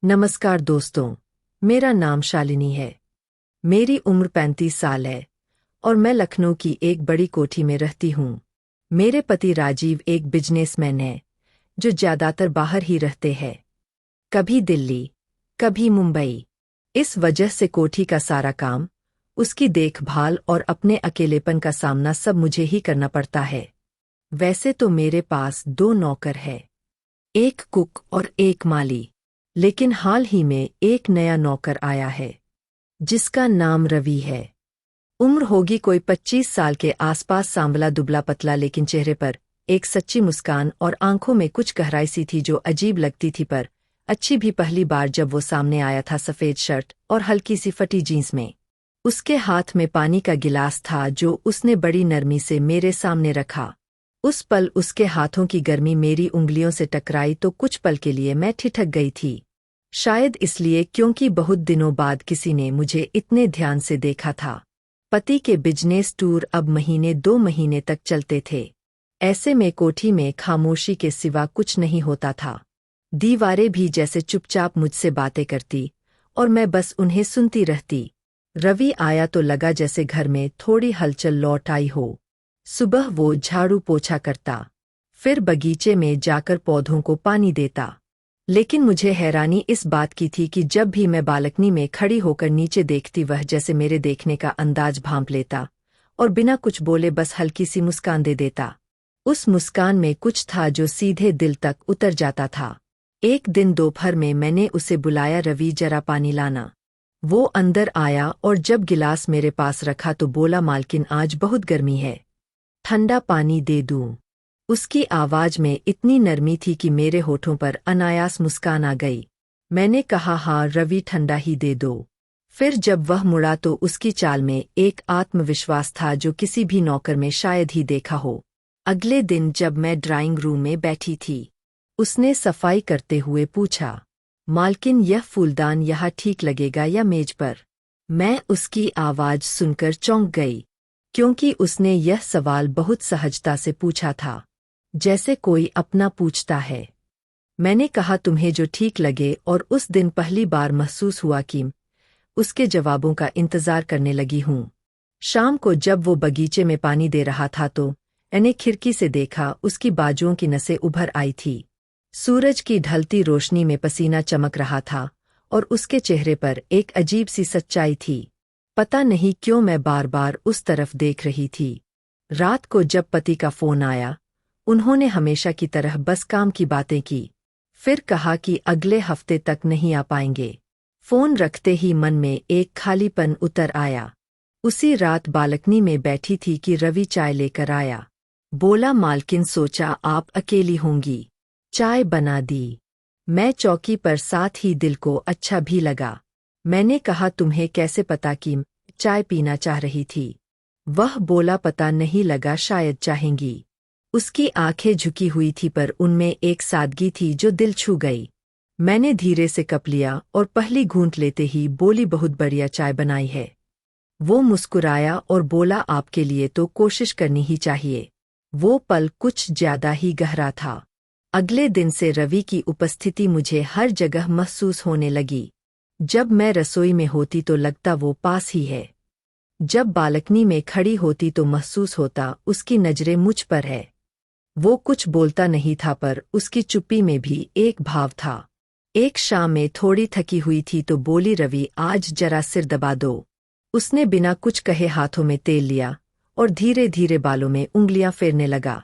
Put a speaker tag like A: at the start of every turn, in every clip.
A: नमस्कार दोस्तों, मेरा नाम शालिनी है। मेरी उम्र 35 साल है और मैं लखनऊ की एक बड़ी कोठी में रहती हूँ। मेरे पति राजीव एक बिजनेसमैन है जो ज्यादातर बाहर ही रहते हैं, कभी दिल्ली, कभी मुंबई। इस वजह से कोठी का सारा काम, उसकी देखभाल और अपने अकेलेपन का सामना सब मुझे ही करना पड़ता है। वैसे तो मेरे पास 2 नौकर हैं, एक कुक और एक माली। लेकिन हाल ही में एक नया नौकर आया है जिसका नाम रवि है। उम्र होगी कोई 25 साल के आसपास, सांवला दुबला पतला, लेकिन चेहरे पर एक सच्ची मुस्कान और आंखों में कुछ गहराई सी थी जो अजीब लगती थी पर अच्छी भी। पहली बार जब वो सामने आया था, सफेद शर्ट और हल्की सी फटी जींस में, उसके हाथ में पानी का गिलास था जो उसने बड़ी नरमी से मेरे सामने रखा। उस पल उसके हाथों की गर्मी मेरी उंगलियों से टकराई तो कुछ पल के लिए मैं ठिठक गई थी। शायद इसलिए क्योंकि बहुत दिनों बाद किसी ने मुझे इतने ध्यान से देखा था। पति के बिजनेस टूर अब महीने 2 महीने तक चलते थे। ऐसे में कोठी में खामोशी के सिवा कुछ नहीं होता था। दीवारें भी जैसे चुपचाप मुझसे बातें करती और मैं बस उन्हें सुनती रहती। रवि आया तो लगा जैसे घर में थोड़ी हलचल लौट आई हो। सुबह वो झाड़ू पोछा करता, फिर बगीचे में जाकर पौधों को पानी देता। लेकिन मुझे हैरानी इस बात की थी कि जब भी मैं बालकनी में खड़ी होकर नीचे देखती, वह जैसे मेरे देखने का अंदाज भांप लेता और बिना कुछ बोले बस हल्की सी मुस्कान दे देता। उस मुस्कान में कुछ था जो सीधे दिल तक उतर जाता था। एक दिन दोपहर में मैंने उसे बुलाया, रवि जरा पानी लाना। वो अंदर आया और जब गिलास मेरे पास रखा तो बोला, मालकिन आज बहुत गर्मी है, ठंडा पानी दे दूं? उसकी आवाज में इतनी नरमी थी कि मेरे होठों पर अनायास मुस्कान आ गई। मैंने कहा, हाँ रवि, ठंडा ही दे दो। फिर जब वह मुड़ा तो उसकी चाल में एक आत्मविश्वास था जो किसी भी नौकर में शायद ही देखा हो। अगले दिन जब मैं ड्राइंग रूम में बैठी थी, उसने सफाई करते हुए पूछा, मालकिन यह फूलदान यहाँ ठीक लगेगा या मेज पर? मैं उसकी आवाज सुनकर चौंक गई, क्योंकि उसने यह सवाल बहुत सहजता से पूछा था, जैसे कोई अपना पूछता है। मैंने कहा, तुम्हें जो ठीक लगे, और उस दिन पहली बार महसूस हुआ कि उसके जवाबों का इंतजार करने लगी हूँ। शाम को जब वो बगीचे में पानी दे रहा था तो मैंने खिड़की से देखा, उसकी बाजुओं की नसें उभर आई थी। सूरज की ढलती रोशनी में पसीना चमक रहा था और उसके चेहरे पर एक अजीब सी सच्चाई थी। पता नहीं क्यों मैं बार बार उस तरफ देख रही थी। रात को जब पति का फोन आया, उन्होंने हमेशा की तरह बस काम की बातें की, फिर कहा कि अगले हफ्ते तक नहीं आ पाएंगे। फोन रखते ही मन में एक खालीपन उतर आया। उसी रात बालकनी में बैठी थी कि रवि चाय लेकर आया। बोला, मालकिन सोचा आप अकेली होंगी, चाय बना दी। मैं चौकी पर, साथ ही दिल को अच्छा भी लगा। मैंने कहा, तुम्हें कैसे पता कि चाय पीना चाह रही थी? वह बोला, पता नहीं लगा, शायद चाहेंगी। उसकी आंखें झुकी हुई थी पर उनमें एक सादगी थी जो दिल छू गई। मैंने धीरे से कप लिया और पहली घूंट लेते ही बोली, बहुत बढ़िया चाय बनाई है। वो मुस्कुराया और बोला, आपके लिए तो कोशिश करनी ही चाहिए। वो पल कुछ ज्यादा ही गहरा था। अगले दिन से रवि की उपस्थिति मुझे हर जगह महसूस होने लगी। जब मैं रसोई में होती तो लगता वो पास ही है। जब बालकनी में खड़ी होती तो महसूस होता उसकी नजरें मुझ पर है। वो कुछ बोलता नहीं था पर उसकी चुप्पी में भी एक भाव था। एक शाम में थोड़ी थकी हुई थी तो बोली, रवि आज जरा सिर दबा दो। उसने बिना कुछ कहे हाथों में तेल लिया और धीरे धीरे बालों में उंगलियां फेरने लगा।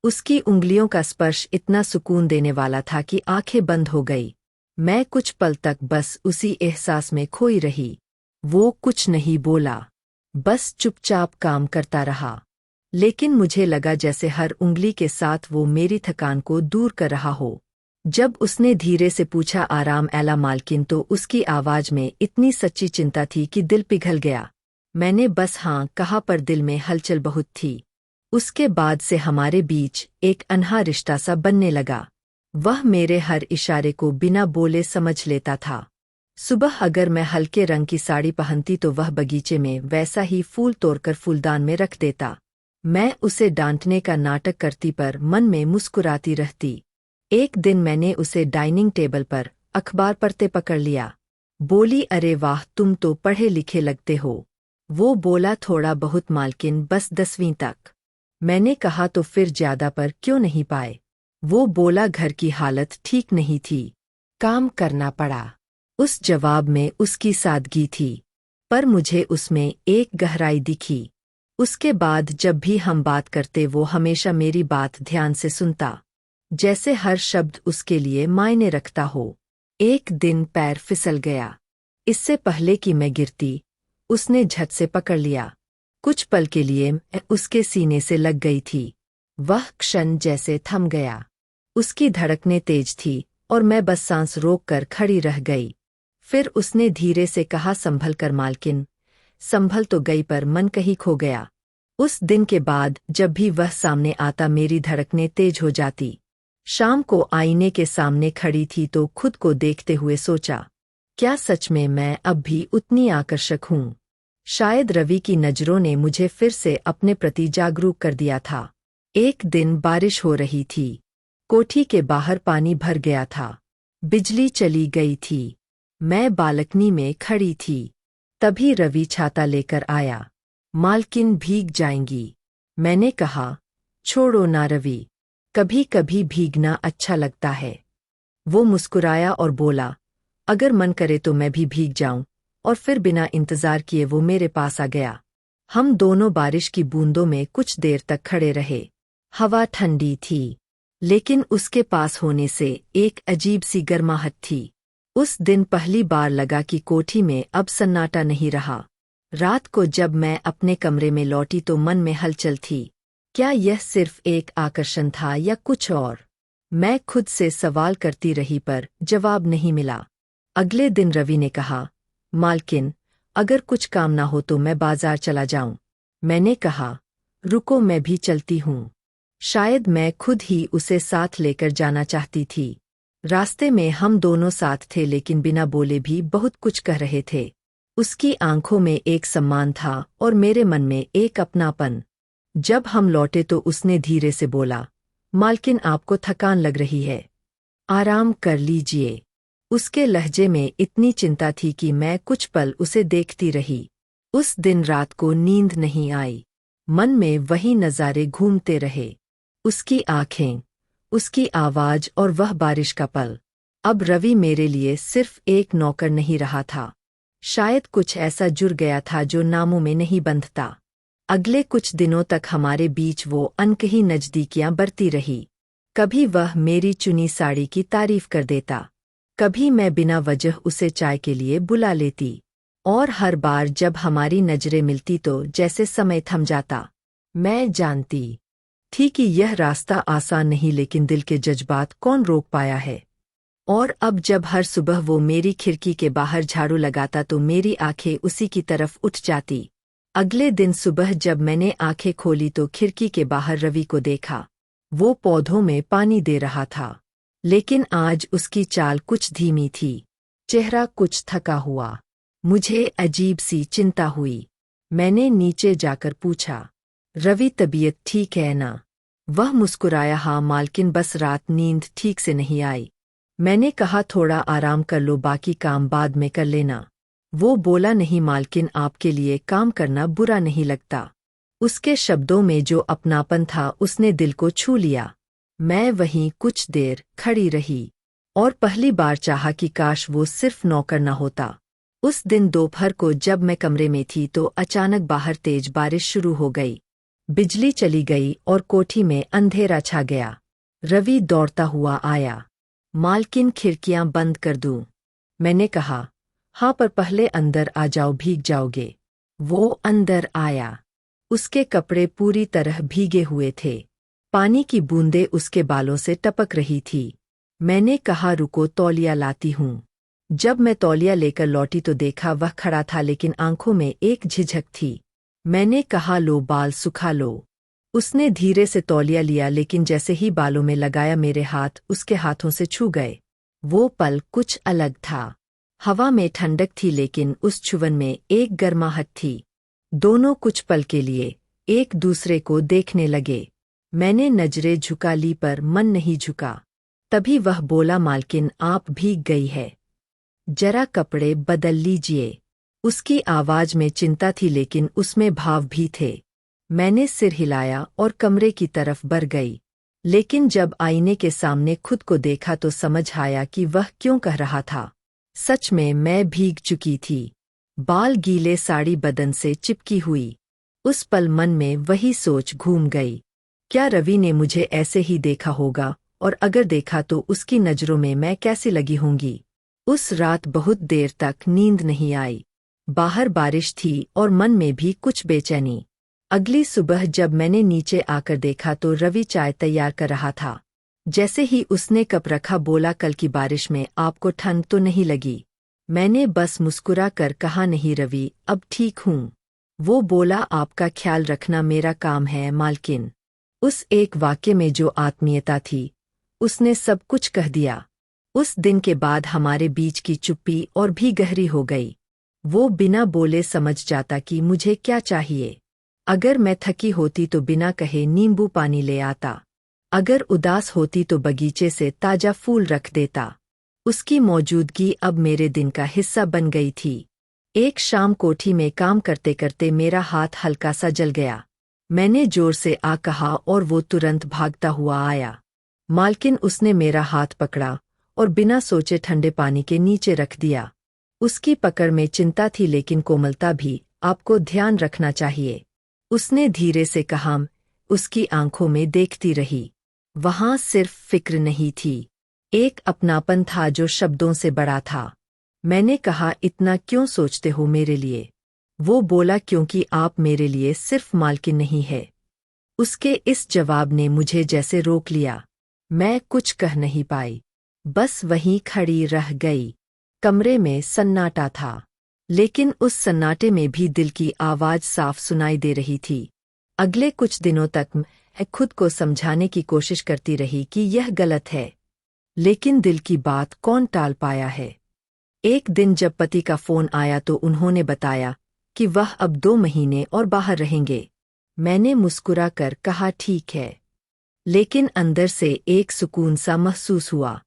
A: उसकी उंगलियों का स्पर्श इतना सुकून देने वाला था कि आंखें बंद हो गई। मैं कुछ पल तक बस उसी एहसास में खोई रही। वो कुछ नहीं बोला, बस चुपचाप काम करता रहा। लेकिन मुझे लगा जैसे हर उंगली के साथ वो मेरी थकान को दूर कर रहा हो। जब उसने धीरे से पूछा, आराम एला मालकिन, तो उसकी आवाज में इतनी सच्ची चिंता थी कि दिल पिघल गया। मैंने बस हाँ कहा पर दिल में हलचल बहुत थी। उसके बाद से हमारे बीच एक अनहा रिश्ता सा बनने लगा। वह मेरे हर इशारे को बिना बोले समझ लेता था। सुबह अगर मैं हल्के रंग की साड़ी पहनती तो वह बगीचे में वैसा ही फूल तोड़कर फूलदान में रख देता। मैं उसे डांटने का नाटक करती पर मन में मुस्कुराती रहती। एक दिन मैंने उसे डाइनिंग टेबल पर अखबार पढ़ते पकड़ लिया। बोली, अरे वाह, तुम तो पढ़े लिखे लगते हो। वो बोला, थोड़ा बहुत मालकिन, बस 10वीं तक। मैंने कहा, तो फिर ज्यादा पर क्यों नहीं पाए? वो बोला, घर की हालत ठीक नहीं थी, काम करना पड़ा। उस जवाब में उसकी सादगी थी, पर मुझे उसमें एक गहराई दिखी। उसके बाद जब भी हम बात करते वो हमेशा मेरी बात ध्यान से सुनता, जैसे हर शब्द उसके लिए मायने रखता हो। एक दिन पैर फिसल गया। इससे पहले कि मैं गिरती, उसने झट से पकड़ लिया। कुछ पल के लिए मैं उसके सीने से लग गई थी। वह क्षण जैसे थम गया। उसकी धड़कनें तेज थी और मैं बस सांस रोक कर खड़ी रह गई। फिर उसने धीरे से कहा, संभल कर मालकिन। संभल तो गई पर मन कहीं खो गया। उस दिन के बाद जब भी वह सामने आता मेरी धड़कनें तेज हो जाती। शाम को आईने के सामने खड़ी थी तो खुद को देखते हुए सोचा, क्या सच में मैं अब भी उतनी आकर्षक हूँ? शायद रवि की नज़रों ने मुझे फिर से अपने प्रति जागरूक कर दिया था। एक दिन बारिश हो रही थी। कोठी के बाहर पानी भर गया था। बिजली चली गई थी। मैं बालकनी में खड़ी थी। तभी रवि छाता लेकर आया। मालकिन, भीग जाएंगी। मैंने कहा, छोड़ो ना रवि, कभी कभी भीगना अच्छा लगता है। वो मुस्कुराया और बोला, अगर मन करे तो मैं भी भीग जाऊं। और फिर बिना इंतजार किए वो मेरे पास आ गया। हम दोनों बारिश की बूंदों में कुछ देर तक खड़े रहे। हवा ठंडी थी, लेकिन उसके पास होने से एक अजीब सी गर्माहट थी। उस दिन पहली बार लगा कि कोठी में अब सन्नाटा नहीं रहा। रात को जब मैं अपने कमरे में लौटी तो मन में हलचल थी। क्या यह सिर्फ एक आकर्षण था या कुछ और? मैं खुद से सवाल करती रही पर जवाब नहीं मिला। अगले दिन रवि ने कहा, मालकिन, अगर कुछ काम ना हो तो मैं बाजार चला जाऊं। मैंने कहा, रुको, मैं भी चलती हूँ। शायद मैं खुद ही उसे साथ लेकर जाना चाहती थी। रास्ते में हम दोनों साथ थे लेकिन बिना बोले भी बहुत कुछ कह रहे थे। उसकी आंखों में एक सम्मान था और मेरे मन में एक अपनापन। जब हम लौटे तो उसने धीरे से बोला, मालकिन, आपको थकान लग रही है, आराम कर लीजिए। उसके लहजे में इतनी चिंता थी कि मैं कुछ पल उसे देखती रही। उस दिन रात को नींद नहीं आई। मन में वही नज़ारे घूमते रहे। उसकी आंखें, उसकी आवाज और वह बारिश का पल। अब रवि मेरे लिए सिर्फ एक नौकर नहीं रहा था। शायद कुछ ऐसा जुड़ गया था जो नामों में नहीं बंधता। अगले कुछ दिनों तक हमारे बीच वो अनकही नज़दीकियां बढ़ती रही। कभी वह मेरी चुनी साड़ी की तारीफ कर देता, कभी मैं बिना वजह उसे चाय के लिए बुला लेती। और हर बार जब हमारी नजरें मिलती तो जैसे समय थम जाता। मैं जानती थी कि यह रास्ता आसान नहीं, लेकिन दिल के जज्बात कौन रोक पाया है। और अब जब हर सुबह वो मेरी खिड़की के बाहर झाड़ू लगाता तो मेरी आंखें उसी की तरफ उठ जाती। अगले दिन सुबह जब मैंने आंखें खोली तो खिड़की के बाहर रवि को देखा। वो पौधों में पानी दे रहा था, लेकिन आज उसकी चाल कुछ धीमी थी, चेहरा कुछ थका हुआ। मुझे अजीब सी चिंता हुई। मैंने नीचे जाकर पूछा, रवि, तबीयत ठीक है ना? वह मुस्कुराया, हाँ मालकिन, बस रात नींद ठीक से नहीं आई। मैंने कहा, थोड़ा आराम कर लो, बाकी काम बाद में कर लेना। वो बोला, नहीं मालकिन, आपके लिए काम करना बुरा नहीं लगता। उसके शब्दों में जो अपनापन था उसने दिल को छू लिया। मैं वहीं कुछ देर खड़ी रही और पहली बार चाहा कि काश वो सिर्फ नौकर न होता। उस दिन दोपहर को जब मैं कमरे में थी तो अचानक बाहर तेज बारिश शुरू हो गई। बिजली चली गई और कोठी में अंधेरा छा गया। रवि दौड़ता हुआ आया। मालकिन, खिड़कियां बंद कर दूं? मैंने कहा, हाँ, पर पहले अंदर आ जाओ, भीग जाओगे। वो अंदर आया। उसके कपड़े पूरी तरह भीगे हुए थे। पानी की बूंदें उसके बालों से टपक रही थी। मैंने कहा, रुको, तौलिया लाती हूँ। जब मैं तौलिया लेकर लौटी तो देखा वह खड़ा था, लेकिन आंखों में एक झिझक थी। मैंने कहा, लो, बाल सुखा लो। उसने धीरे से तौलिया लिया, लेकिन जैसे ही बालों में लगाया मेरे हाथ उसके हाथों से छू गए। वो पल कुछ अलग था। हवा में ठंडक थी लेकिन उस छुवन में एक गर्माहट थी। दोनों कुछ पल के लिए एक दूसरे को देखने लगे। मैंने नजरें झुका ली पर मन नहीं झुका। तभी वह बोला, मालकिन आप भीग गई है, जरा कपड़े बदल लीजिए। उसकी आवाज में चिंता थी लेकिन उसमें भाव भी थे। मैंने सिर हिलाया और कमरे की तरफ बढ़ गई, लेकिन जब आईने के सामने खुद को देखा तो समझ आया कि वह क्यों कह रहा था। सच में मैं भीग चुकी थी, बाल गीले, साड़ी बदन से चिपकी हुई। उस पल मन में वही सोच घूम गई, क्या रवि ने मुझे ऐसे ही देखा होगा, और अगर देखा तो उसकी नज़रों में मैं कैसी लगी होंगी। उस रात बहुत देर तक नींद नहीं आई। बाहर बारिश थी और मन में भी कुछ बेचैनी। अगली सुबह जब मैंने नीचे आकर देखा तो रवि चाय तैयार कर रहा था। जैसे ही उसने कप रखा बोला, कल की बारिश में आपको ठंड तो नहीं लगी? मैंने बस मुस्कुरा कर कहा, नहीं रवि, अब ठीक हूँ। वो बोला, आपका ख्याल रखना मेरा काम है मालकिन। उस एक वाक्य में जो आत्मीयता थी, उसने सब कुछ कह दिया। उस दिन के बाद हमारे बीच की चुप्पी और भी गहरी हो गई। वो बिना बोले समझ जाता कि मुझे क्या चाहिए। अगर मैं थकी होती तो बिना कहे नींबू पानी ले आता, अगर उदास होती तो बगीचे से ताजा फूल रख देता। उसकी मौजूदगी अब मेरे दिन का हिस्सा बन गई थी। एक शाम कोठी में काम करते करते मेरा हाथ हल्का सा जल गया। मैंने जोर से आ कहा और वो तुरंत भागता हुआ आया। मालकिन, उसने मेरा हाथ पकड़ा और बिना सोचे ठंडे पानी के नीचे रख दिया। उसकी पकड़ में चिंता थी लेकिन कोमलता भी। आपको ध्यान रखना चाहिए, उसने धीरे से कहा। उसकी आंखों में देखती रही। वहां सिर्फ फिक्र नहीं थी, एक अपनापन था जो शब्दों से बड़ा था। मैंने कहा, इतना क्यों सोचते हो मेरे लिए? वो बोला, क्योंकि आप मेरे लिए सिर्फ मालकिन नहीं है। उसके इस जवाब ने मुझे जैसे रोक लिया। मैं कुछ कह नहीं पाई, बस वहीं खड़ी रह गई। कमरे में सन्नाटा था, लेकिन उस सन्नाटे में भी दिल की आवाज साफ सुनाई दे रही थी। अगले कुछ दिनों तक मैं खुद को समझाने की कोशिश करती रही कि यह गलत है, लेकिन दिल की बात कौन टाल पाया है। एक दिन जब पति का फोन आया तो उन्होंने बताया कि वह अब 2 महीने और बाहर रहेंगे। मैंने मुस्कुरा कर कहा, ठीक है, लेकिन अंदर से एक सुकून सा महसूस हुआ।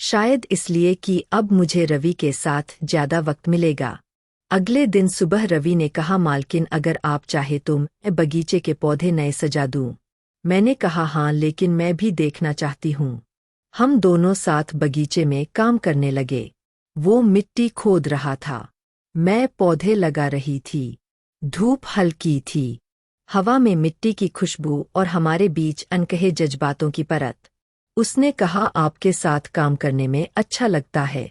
A: शायद इसलिए कि अब मुझे रवि के साथ ज्यादा वक्त मिलेगा। अगले दिन सुबह रवि ने कहा, मालकिन, अगर आप चाहे तो मैं बगीचे के पौधे नए सजा दूं। मैंने कहा, हाँ, लेकिन मैं भी देखना चाहती हूँ। हम दोनों साथ बगीचे में काम करने लगे। वो मिट्टी खोद रहा था, मैं पौधे लगा रही थी। धूप हल्की थी, हवा में मिट्टी की खुशबू और हमारे बीच अनकहे जज्बातों की परत। उसने कहा, आपके साथ काम करने में अच्छा लगता है?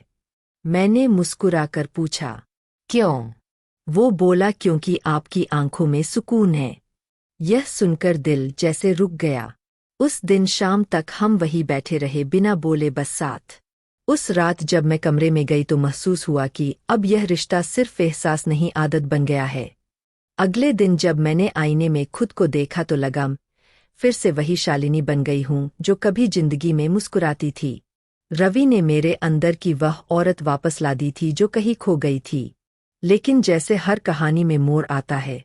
A: मैंने मुस्कुराकर पूछा, क्यों? वो बोला, क्योंकि आपकी आंखों में सुकून है। यह सुनकर दिल जैसे रुक गया। उस दिन शाम तक हम वहीं बैठे रहे, बिना बोले, बस साथ। उस रात जब मैं कमरे में गई तो महसूस हुआ कि अब यह रिश्ता सिर्फ एहसास नहीं, आदत बन गया है। अगले दिन जब मैंने आईने में खुद को देखा तो लगा फिर से वही शालिनी बन गई हूँ जो कभी जिंदगी में मुस्कुराती थी। रवि ने मेरे अंदर की वह औरत वापस ला दी थी जो कहीं खो गई थी। लेकिन जैसे हर कहानी में मोड़ आता है,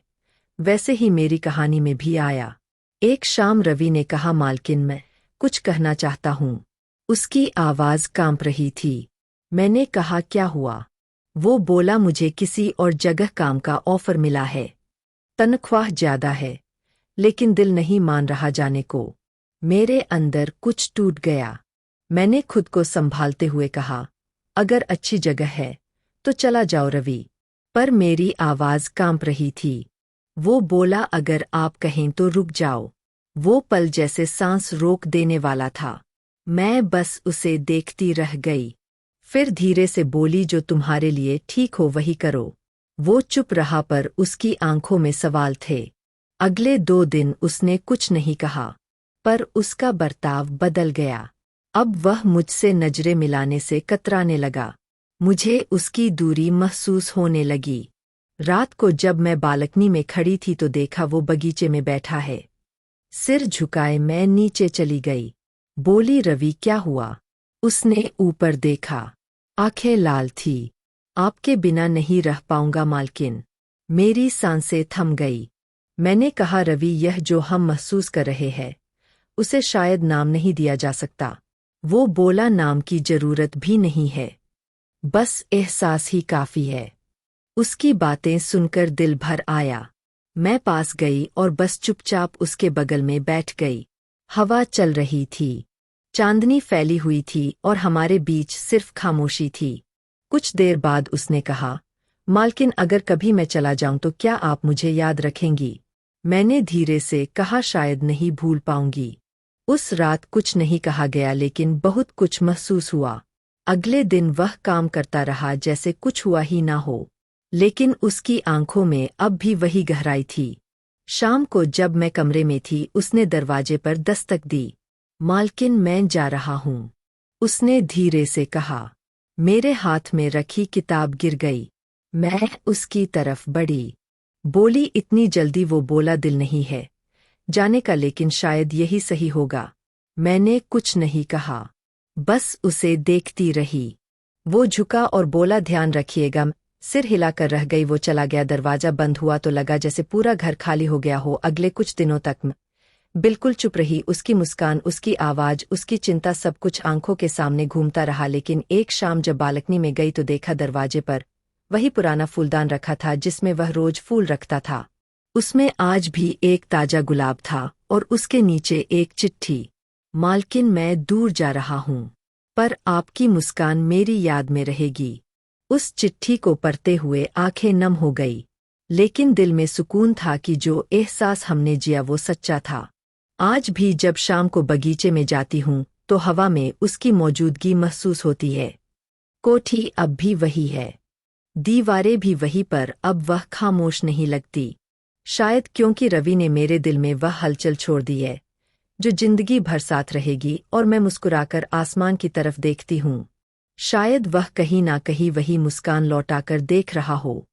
A: वैसे ही मेरी कहानी में भी आया। एक शाम रवि ने कहा, मालकिन, मैं कुछ कहना चाहता हूँ। उसकी आवाज कांप रही थी। मैंने कहा, क्या हुआ? वो बोला, मुझे किसी और जगह काम का ऑफर मिला है। तनख्वाह ज्यादा है, लेकिन दिल नहीं मान रहा जाने को। मेरे अंदर कुछ टूट गया। मैंने खुद को संभालते हुए कहा, अगर अच्छी जगह है तो चला जाओ रवि। पर मेरी आवाज कांप रही थी। वो बोला, अगर आप कहें तो रुक जाओ। वो पल जैसे सांस रोक देने वाला था। मैं बस उसे देखती रह गई। फिर धीरे से बोली, जो तुम्हारे लिए ठीक हो वही करो। वो चुप रहा पर उसकी आंखों में सवाल थे। अगले 2 दिन उसने कुछ नहीं कहा, पर उसका बर्ताव बदल गया। अब वह मुझसे नजरें मिलाने से कतराने लगा। मुझे उसकी दूरी महसूस होने लगी। रात को जब मैं बालकनी में खड़ी थी तो देखा वो बगीचे में बैठा है। सिर झुकाए मैं नीचे चली गई। बोली, रवि, क्या हुआ? उसने ऊपर देखा, आंखें लाल थी। आपके बिना नहीं रह पाऊंगा मालकिन। मेरी सांसें थम गई। मैंने कहा, रवि, यह जो हम महसूस कर रहे हैं उसे शायद नाम नहीं दिया जा सकता। वो बोला, नाम की जरूरत भी नहीं है, बस एहसास ही काफी है। उसकी बातें सुनकर दिल भर आया। मैं पास गई और बस चुपचाप उसके बगल में बैठ गई। हवा चल रही थी, चांदनी फैली हुई थी और हमारे बीच सिर्फ खामोशी थी। कुछ देर बाद उसने कहा, मालकिन, अगर कभी मैं चला जाऊं तो क्या आप मुझे याद रखेंगी? मैंने धीरे से कहा, शायद नहीं भूल पाऊंगी। उस रात कुछ नहीं कहा गया, लेकिन बहुत कुछ महसूस हुआ। अगले दिन वह काम करता रहा जैसे कुछ हुआ ही ना हो, लेकिन उसकी आंखों में अब भी वही गहराई थी। शाम को जब मैं कमरे में थी, उसने दरवाजे पर दस्तक दी। मालकिन, मैं जा रहा हूँ, उसने धीरे से कहा। मेरे हाथ में रखी किताब गिर गई। मैं उसकी तरफ बढ़ी। बोली, इतनी जल्दी? वो बोला, दिल नहीं है जाने का, लेकिन शायद यही सही होगा। मैंने कुछ नहीं कहा, बस उसे देखती रही। वो झुका और बोला, ध्यान रखिएगा। सिर हिलाकर रह गई। वो चला गया। दरवाजा बंद हुआ तो लगा जैसे पूरा घर खाली हो गया हो। अगले कुछ दिनों तक मैं बिल्कुल चुप रही। उसकी मुस्कान, उसकी आवाज, उसकी चिंता, सब कुछ आंखों के सामने घूमता रहा। लेकिन एक शाम जब बालकनी में गई तो देखा दरवाजे पर वही पुराना फूलदान रखा था जिसमें वह रोज फूल रखता था। उसमें आज भी एक ताजा गुलाब था और उसके नीचे एक चिट्ठी। मालकिन, मैं दूर जा रहा हूँ, पर आपकी मुस्कान मेरी याद में रहेगी। उस चिट्ठी को पढ़ते हुए आंखें नम हो गई, लेकिन दिल में सुकून था कि जो एहसास हमने जिया वो सच्चा था। आज भी जब शाम को बगीचे में जाती हूँ तो हवा में उसकी मौजूदगी महसूस होती है। कोठी अब भी वही है, दीवारें भी वही, पर अब वह खामोश नहीं लगती। शायद क्योंकि रवि ने मेरे दिल में वह हलचल छोड़ दी है जो जिंदगी भर साथ रहेगी। और मैं मुस्कुराकर आसमान की तरफ देखती हूँ। शायद वह कहीं ना कहीं वही मुस्कान लौटाकर देख रहा हो।